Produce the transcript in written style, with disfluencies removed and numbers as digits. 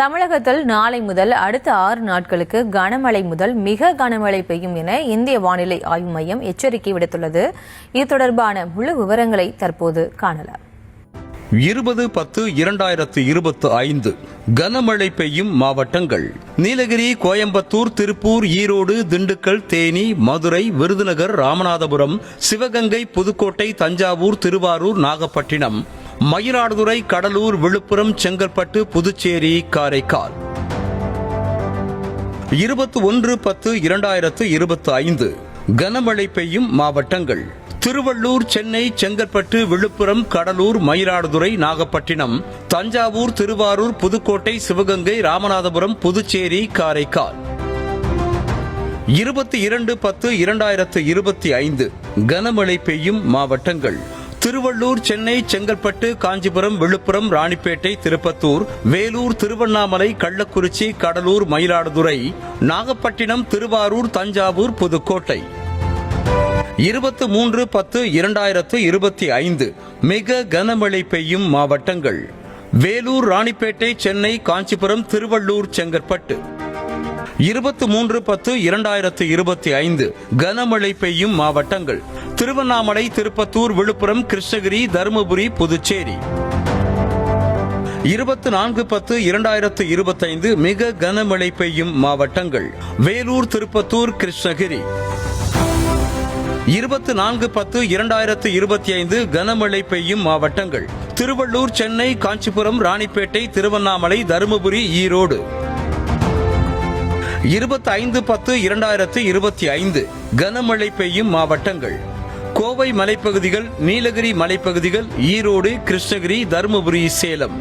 தமிழகத்தில் நாளை முதல் அடுத்த 6 நாட்களுக்கு கனமழை முதல் மிக கனமழை பெய்யும் என இந்திய வானிலை ஆய்வு மையம் எச்சரிக்கை விடுத்துள்ளது. இது தொடர்பான முழு விவரங்களை தற்போது காணலாம். 20-10-2025 கனமழை பெய்யும் மாவட்டங்கள்: நீலகிரி, கோயம்புத்தூர், திருப்பூர், ஈரோடு, திண்டுக்கல், தேனி, மதுரை, விருதுநகர், ராமநாதபுரம், சிவகங்கை, புதுக்கோட்டை, தஞ்சாவூர், திருவாரூர், நாகப்பட்டினம், மயிலாடுதுறை, கடலூர், விழுப்புரம், செங்கல்பட்டு, புதுச்சேரி, காரைக்கால். 21-10-2025 கனமழை பெய்யும் மாவட்டங்கள்: திருவள்ளூர், சென்னை, செங்கல்பட்டு, விழுப்புரம், கடலூர், மயிலாடுதுறை, நாகப்பட்டினம், தஞ்சாவூர், திருவாரூர், புதுக்கோட்டை, சிவகங்கை, ராமநாதபுரம், புதுச்சேரி, காரைக்கால். 22-10-2025 கனமழை பெய்யும் மாவட்டங்கள்: திருவள்ளூர், சென்னை, செங்கல்பட்டு, காஞ்சிபுரம், விழுப்புரம், ராணிப்பேட்டை, திருப்பத்தூர், வேலூர், திருவண்ணாமலை, கள்ளக்குறிச்சி, கடலூர், மயிலாடுதுறை, நாகப்பட்டினம், திருவாரூர், தஞ்சாவூர், புதுக்கோட்டை. 23-10-2025 மிக கனமழை பெய்யும் மாவட்டங்கள்: வேலூர், ராணிப்பேட்டை, சென்னை, காஞ்சிபுரம், திருவள்ளூர், செங்கல்பட்டு. 23-10-2025 கனமழை பெய்யும் மாவட்டங்கள்: திருவண்ணாமலை, திருப்பத்தூர், விழுப்புரம், கிருஷ்ணகிரி, தருமபுரி, புதுச்சேரி. 24-10-2025 மிக கனமழை பெய்யும் மாவட்டங்கள்: வேலூர், திருப்பத்தூர், கிருஷ்ணகிரி. 24-10-2025 கனமழை பெய்யும் மாவட்டங்கள்: திருவள்ளூர், சென்னை, காஞ்சிபுரம், ராணிப்பேட்டை, திருவண்ணாமலை, தருமபுரி, ஈரோடு. 25-10-2025 கனமழை பெய்யும் மாவட்டங்கள்: கோவை மலைப்பகுதிகள், நீலகிரி மலைப்பகுதிகள், ஈரோடு, கிருஷ்ணகிரி, தருமபுரி, சேலம்.